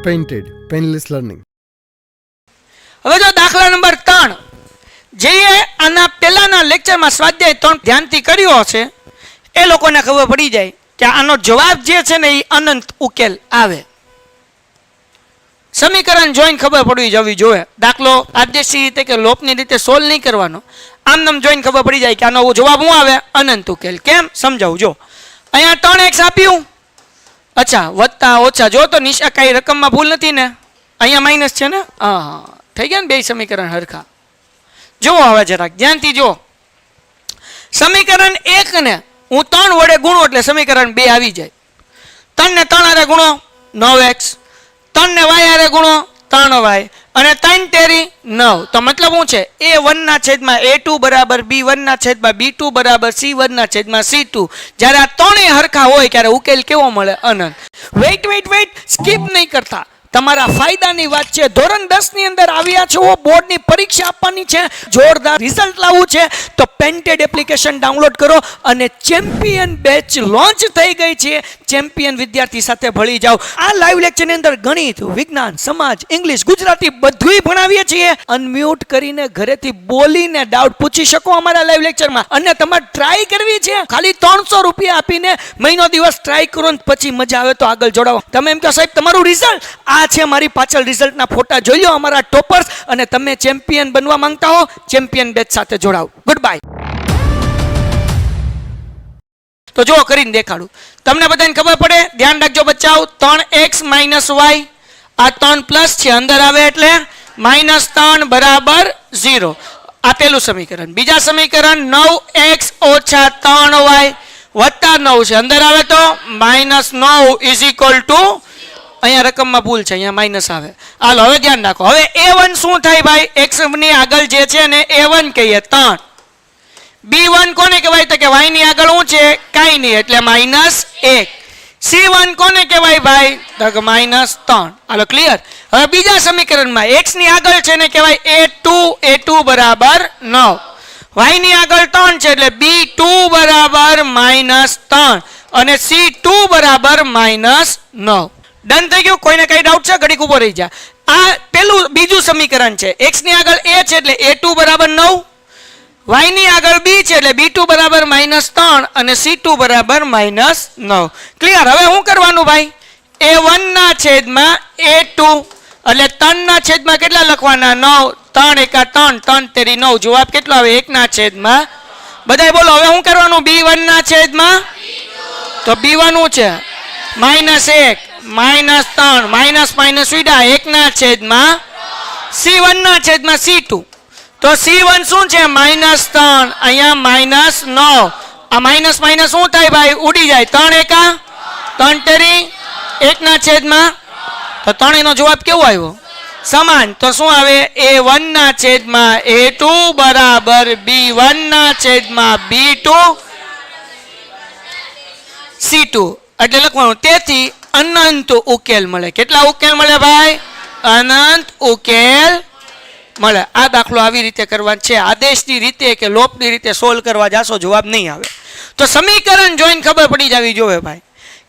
Painted, painless learning. હવે જો દાખલા નંબર 3 જે આના પહેલાના લેક્ચરમાં સ્વાધ્યાય 3 ધ્યાનથી કર્યો હશે એ લોકોને ખબર પડી જાય કે આનો જવાબ જે છે ને એ અનંત ઉકેલ આવે. સમીકરણ જોઈને ખબર પડવી જવી જોઈએ. દાખલો આદેશી રીતે કે લોપની રીતે સોલ્વ નહીં કરવાનો, આમ નામ જોઈને ખબર પડી જાય કે આનો જવાબ શું આવે? અનંત ઉકેલ. કેમ સમજાવું? જો અહીંયા 3x આપ્યું, અચ્છા વત્તા ઓછા, જો તો નિશા કઈ રકમમાં ભૂલ નથી ને, અહીંયા માઇનસ છે ને, હા થઈ ગયા ને બે સમીકરણ હરખા. જુઓ હવે જરાક ધ્યાનથી જો, સમીકરણ 1 ને હું 3 વડે ગુણો એટલે સમીકરણ 2 આવી જાય. 3 ને 3 હારે ગુણો 9x, 3 ને y હારે ગુણો 3y અને 3 તેરી 9. તો મતલબ શું છે? a1 ના છેદમાં a2 બરાબર b1 ના છેદમાં b2 બરાબર c1 ના છેદમાં c2. જ્યારે આ ત્રણેય હરખા હોય ત્યારે ઉકેલ કેવો મળે? અનંત. વેઇટ સ્કીપ નહીં કરતા, તમારા ફાયદાની વાત છે. ધોરણ 10 ની અંદર આવ્યા છો, બોર્ડની પરીક્ષા આપવાની છે, જોરદાર રિઝલ્ટ લાવવું છે, તો પેન્ટેડ એપ્લિકેશન ડાઉનલોડ કરો અને ચેમ્પિયન બેચ લોન્ચ થઈ ગઈ છે. ચેમ્પિયન વિદ્યાર્થી સાથે ભળી જાઓ. આ લાઈવ લેક્ચરની અંદર ગણિત, વિજ્ઞાન, સમાજ, ઇંગ્લિશ, ગુજરાતી બધુંય ભણાવીએ છીએ. અનમ્યુટ કરીને ઘરેથી બોલીને ડાઉટ પૂછી શકો અમારા લાઈવ લેક્ચરમાં. અને તમારે ટ્રાય કરવી છે, ખાલી 300 રૂપિયા આપીને મહિનો દિવસ ટ્રાય કરો ને પછી મજા આવે તો આગળ જોડાવો. તમે એમ કહો સાહેબ તમારું રિઝલ્ટ આ છે, મારી પાછળ રિઝલ્ટના ફોટા જોઈ લો અમારા ટોપર્સ, અને તમે ચેમ્પિયન બનવા માંગતા હો ચેમ્પિયન બેચ સાથે જોડાઓ. Good bye. તો જો કરીને દેખાડું તમને બધાને ખબર પડે. ધ્યાન રાખજો બચ્ચાઓ. 3x - y, આ 3 પ્લસ છે, અંદર આવે એટલે -3 બરાબર 0. આ પેલું સમીકરણ. બીજા સમીકરણ 9x - 3y વત્તા 9 છે, અંદર આવે તો -9 = અહીંયા રકમમાં ભૂલ છે, અહીંયા માઇનસ આવે. હાલો હવે ધ્યાન રાખો. હવે a1 શું થાય ભાઈ? x ની આગળ જે છે ને a1 કહીએ 3. b1 કોને કહેવાય? તો કે y ની આગળ શું છે? કાંઈ નહીં, એટલે -1. c1 કોને કહેવાય ભાઈ? તો કે -3. હાલો ક્લિયર. હવે બીજા સમીકરણમાં x ની આગળ છે ને કહેવાય a2 બરાબર 9. y ની આગળ 3 છે એટલે b2 બરાબર -3 અને c2 બરાબર -9. ડન થઈ ગયું? કોઈને કઈ ડાઉટ છે? ઘડીક ઉભો રહી જા. આ પેલું બીજું સમીકરણ છે. x ની આગળ a છે એટલે a2 બરાબર 9, y ની આગળ b છે એટલે b2 બરાબર -3 અને c2 બરાબર -9. ક્લિયર? હવે શું કરવાનું ભાઈ? a1 ના છેદમાં a2 એટલે 3 ના છેદમાં કેટલા લખવાના? 9. 3 × 3, 3 તેરી 9. જવાબ કેટલો આવે? 1 ના છેદમાં. બધાય બોલો હવે શું કરવાનું? b1 ના છેદમાં, તો b1 શું છે? -1 -3 માઇનસ વિડા 1 ના છેદમાં c1 ના છેદમાં c2. તો c1 શું છે? -3, અહીંયા -9. આ માઇનસ શું થાય ભાઈ? ઉડી જાય. 3 × 3 તેરી 1 ના છેદમાં, તો ત્રણેયનો જવાબ કેવો આવ્યો? સમાન. તો શું આવે? a1 ના છેદમાં a2 બરાબર b1 ના છેદમાં b2 c2 એટલે લખવાનું. તેથી અનંત ઉકેલ મળે. કેટલા ઉકેલ મળે ભાઈ? અનંત ઉકેલ મળે. આ દાખલો આવી રીતે કરવાનો છે. આદેશની રીતે કે લોપની રીતે સોલ્વ કરવા જાશો જવાબ નહીં આવે. તો સમીકરણ જોઈને ખબર પડી જવી જોઈએ ભાઈ.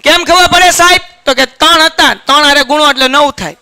કેમ ખબર પડે સાહેબ? તો કે 3 હતા, 3 હારે ગુણો એટલે 9 થાય.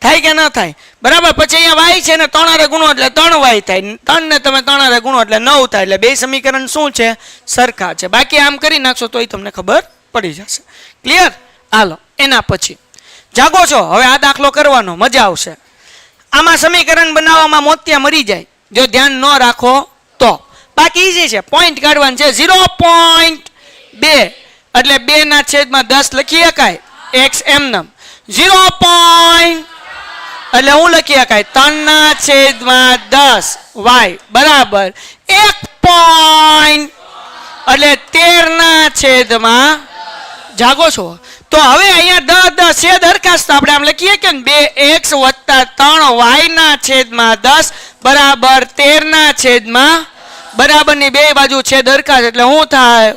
થાય કે ના થાય? બરાબર. પછી અહીંયા y છે ને 3 હારે ગુણો એટલે 3y થાય. 3 ને તમે 3 હારે ગુણો એટલે 9 થાય. એટલે બે સમીકરણ શું છે? સરખા છે. બાકી આમ કરી નાખશો તોય તમને ખબર પડી જશે. ક્લિયર? હાલો એના પછી જાગો છો. હવે આ દાખલો કરવાનો મજા આવશે. આમાં સમીકરણ બનાવવામાં મોતિયા મરી જાય જો ધ્યાન ન રાખો તો. બાકી ઈઝી છે. પોઈન્ટ કાઢવાનું છે. 0.2 એટલે 2 ના છેદમાં 10 લખી શકાય. x એમનેમ 0. એટલે હું લખી શકાય 3 ના છેદમાં 10 y બરાબર 1 પોઈન્ટ એટલે 13 ના છેદમાં. જાગો છો? તો હવે અહીંયા 10 છેદ હરખાશ તો આપણે આમ લખીએ કે 2x + 3y ના છેદમાં 10 બરાબર 13 ના છેદમાં. બરાબરની બે બાજુ છેદ હરખાશ એટલે શું થાય?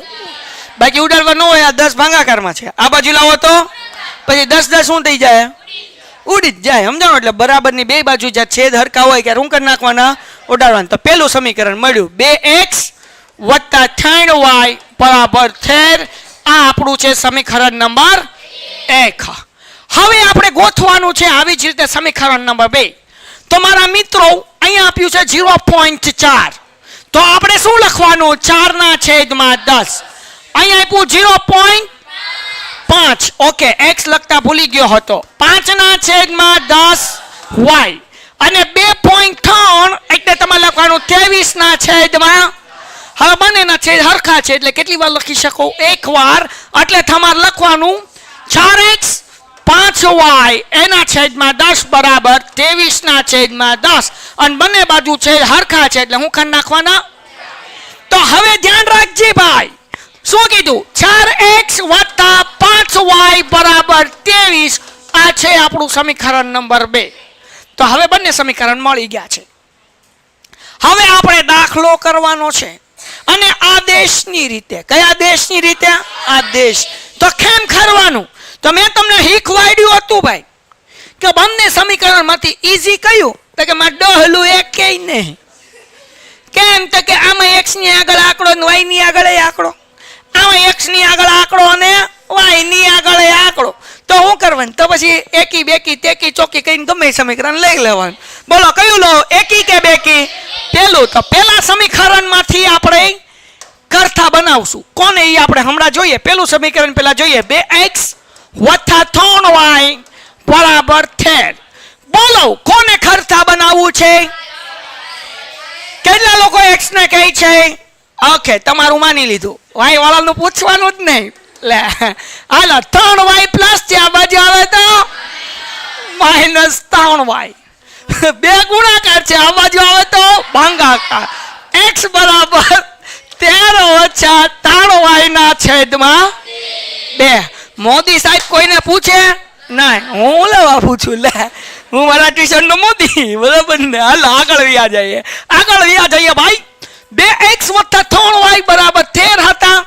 બાકી ઉડાડવા ન હોય. આ 10 ભાગાકારમાં છે, આ બાજુ લાવો તો પછી 10 શું થઈ જાય? ઉડી જ જાય. સમજાણો? એટલે બરાબરની બે બાજુ જ્યાં છેદ હરખા હોય ત્યારે શું કરી નાખવાના? ઉડાડવાના. તો પેલું સમીકરણ મળ્યું 2x + 3y બરાબર 13. આ આપણું છે સમીકરણ નંબર 1. હવે આપણે ગોઠવાનું છે આવી જ રીતે સમીકરણ નંબર 2. તો મારા મિત્રો અહીંયા આપ્યું છે 0.4. તો આપણે શું લખવાનું? 4/10. અહીંયા આપ્યું 0.5. ઓકે, x લખતા ભૂલી ગયો હતો. 5/10 y અને 2.3 એટલે તમારે લખવાનું 23/. હવે બંનેના છેદ હરખા છે એટલે કેટલી વાર લખી શકો? એક વાર. એટલે તમારે લખવાનું 4x 5y એના છેદમાં 10 બરાબર 23/10 અને બંને બાજુ છેદ હરખા છે એટલે હું ખાન નાખવાના. તો હવે ધ્યાન રાખજે ભાઈ, શું કીધું? 4x + 5y બરાબર 23. આ છે આપણું સમીકરણ નંબર 2. તો હવે બંને સમીકરણ મળી ગયા છે. હવે આપણે દાખલો કરવાનો છે અને આદેશની રીતે. કયા દેશની રીતે? આદેશ. તો કેમ કરવાનું? તો મેં તમને શીખવાડ્યું હતું ભાઈ કે બંને સમીકરણમાંથી ઈઝી કયું? તો કે માં ડહલું એક કે નહીં. કેમ? તો કે આમાં x ની આગળ આંકડો ને y ની આગળ આંકડો, આમાં x ની આગળ આંકડો અને y ની આગળ આંકડો. તો શું કરવાનું? તો પછી એકી બેકી તેકી ચોકી કરીને ગમે સમીકરણ લઈ લેવાનું. બોલો કયું લો? એકી કે બેકી? પેલું. તો પેલા સમીકરણમાંથી આપણે કરતા બનાવશું. કોને એ આપણે હમણાં જોઈએ. પેલું સમીકરણ પેલા જોઈએ. 2x + 3y બરાબર 13. બોલો કોને કરતા બનાવવું છે? કેટલા લોકો x ને કહે છે? ઓકે, તમારું માની લીધું. y વાળાનું પૂછવાનું જ નહીં. લે હાલો, 3y પ્લસ છે, આ બાજુ આવે તો -3y. બે ગુણાકાર છે, આ બાજુ આવે તો ભાગાકાર. x બરાબર 13 - 3y ના છેદમાં 2. મોદી સાહેબ કોઈને પૂછે ના? હું લેવા પૂછું. લે હું મારા ટ્યુશન નો મોદી, બરાબર ને? હાલ આગળ વ્યા જઈએ ભાઈ. 2x + 3y બરાબર 13 હતા.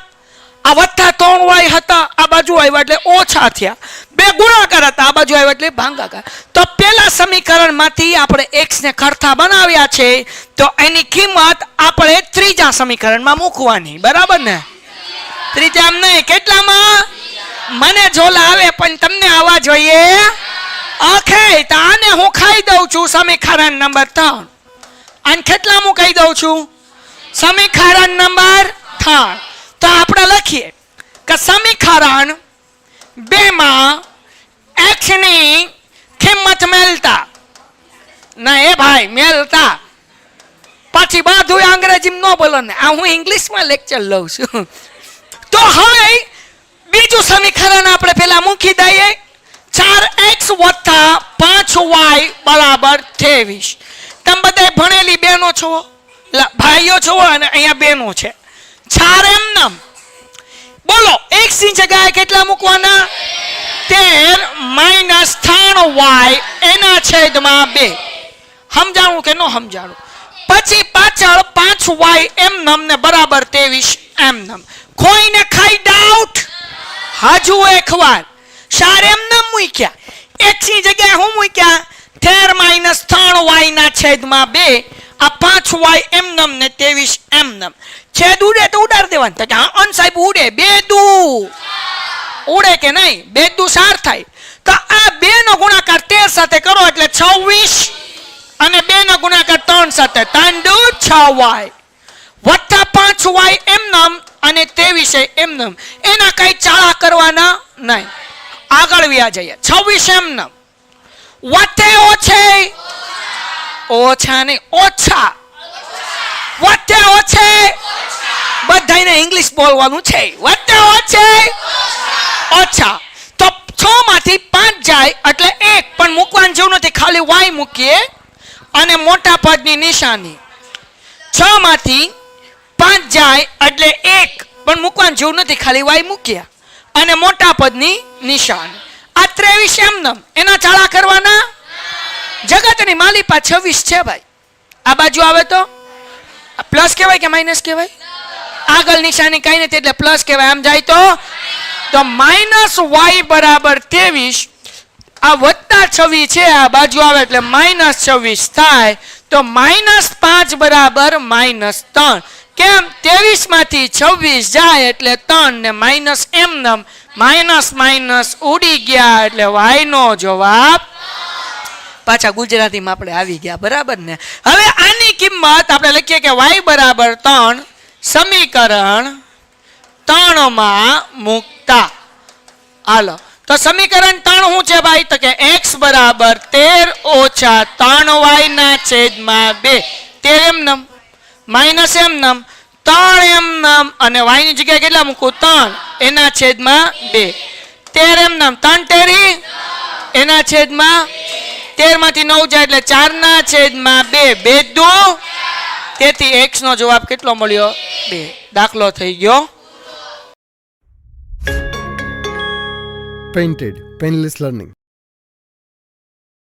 આ +3y હતા, આ બાજુ આવ્યા એટલે ઓછા થયા. બે ગુણાકાર હતા, આ બાજુ આવ્યા એટલે ભાગાકાર. તો પેલા સમીકરણમાંથી આપણે x ને કરતા બનાવ્યા છે. તો એની કિંમત આપણે ત્રીજા સમીકરણમાં મૂકવાની. બરાબર ને? ત્રીજા નહીં, કેટલામાં? મને ઝોલા આવે પણ તમને આવવા જોઈએ. ઓકે, તો આને હું ખાઈ દઉં છું સમીકરણ નંબર 3. આને કેટલા હું કહી દઉં છું? સમીકરણ નંબર 3. તો આપણે લખીએ કે સમીકરણ 2 માં x ની કિંમત મેળતા. ના એ ભાઈ, મેળતા. પછી બધું અંગ્રેજીમાં ન બોલો ને, આ હું ઇંગ્લિશમાં લેક્ચર લઉં છું. તો હવે બીજું સમીકરણ આપણે પેલા મૂકી દઈએ. 4x + 5y બરાબર 23. તમે બધા ભણેલી બહેનો છો, ભાઈઓ છો, અને અહીંયા બહેનો છે. 4 એમ નામ. બોલો x ની જગ્યાએ કેટલા મૂકવાના? 13 - 3y એના છેદમાં 2. સમજાણું કે ન સમજાણું? પછી પાછળ 5y એમ નામ ને બરાબર 23 એમ નામ. કોઈને ખાઈ ડાઉટ? હજુ એક વાર. 4 એમ નામ મૂક્યા, x ની જગ્યાએ હું મૂક્યા 13 - 3y ના છેદમાં 2. આ 5y એમ નામ ને 23 એમ નામ. છેદ ઉડે તો ઉડાડ દેવાનું. તો હા અન સાહેબ ઉડે. 2 દુ ઉડે કે નહીં? 2 દુ 4 થાય. તો આ 2 નો ગુણાકાર 13 સાથે કરો એટલે 26 અને 2 નો ગુણાકાર 3 સાથે 3 દુ 6y + 5y એમ નામ અને 23 એમ નામ. એના કઈ ચાળા કરવાના નહીં. આગળ વ્યા જઈએ. 26 એમ નામ વત્તે ઓછે, ઓછા નહીં ઓછા, વત્તે ઓછે. બધાને ઇંગ્લિશ બોલવાનું છે. વત્તે ઓછે ઓછા. તો 6 માંથી 5 જાય એટલે 1 પણ મૂકવાનું જેવું નથી, ખાલી y મૂકીએ અને મોટા પદની નિશાની. 6 માંથી 5 જાય એટલે 1 પણ મૂકવાનું જેવું નથી, ખાલી y મૂક્યા અને મોટા પદની નિશાની. આ 23 એમ નામ. એના ચાળા કરવાના? જગતની માલિપા 26 છે ભાઈ. આ બાજુ આવે તો પ્લસ કહેવાય કે માઇનસ કહેવાય? આગળ નિશાની કઈ નથી એટલે પ્લસ કહેવાય. આમ જાય તો -y બરાબર 23. આ +26 છે, આ બાજુ આવે એટલે -26 થાય. તો -5 બરાબર -3. કેમ? 23 માંથી 26 જાય એટલે 3 ને માઇનસ એમ નામ માઇનસ માઇનસ ઉડી ગયા એટલે y નો જવાબ પાછા ગુજરાતીમાં આપણે આવી ગયા બરાબર ને હવે આની કિંમત આપણે લખીએ કે y બરાબર 3 સમીકરણ 3 માં મૂકતા હાલો તો સમીકરણ 3 શું છે ભાઈ તો કે x બરાબર 13 ઓછા 3y ના છેદમાં 2 13 એમ નમ માઇનસ એમ નમ 3 એમ નમ અને y ની જગ્યાએ કેટલા મૂકું 3 એના છેદમાં 2 13 એમ નમ 3 તેરી એના છેદમાં 13 માંથી 9 જાય એટલે 4 ના છેદમાં 2 બે દુ તેથી x નો જવાબ કેટલો મળ્યો 2 દાખલો થઈ ગયો Painted, Painless Learning.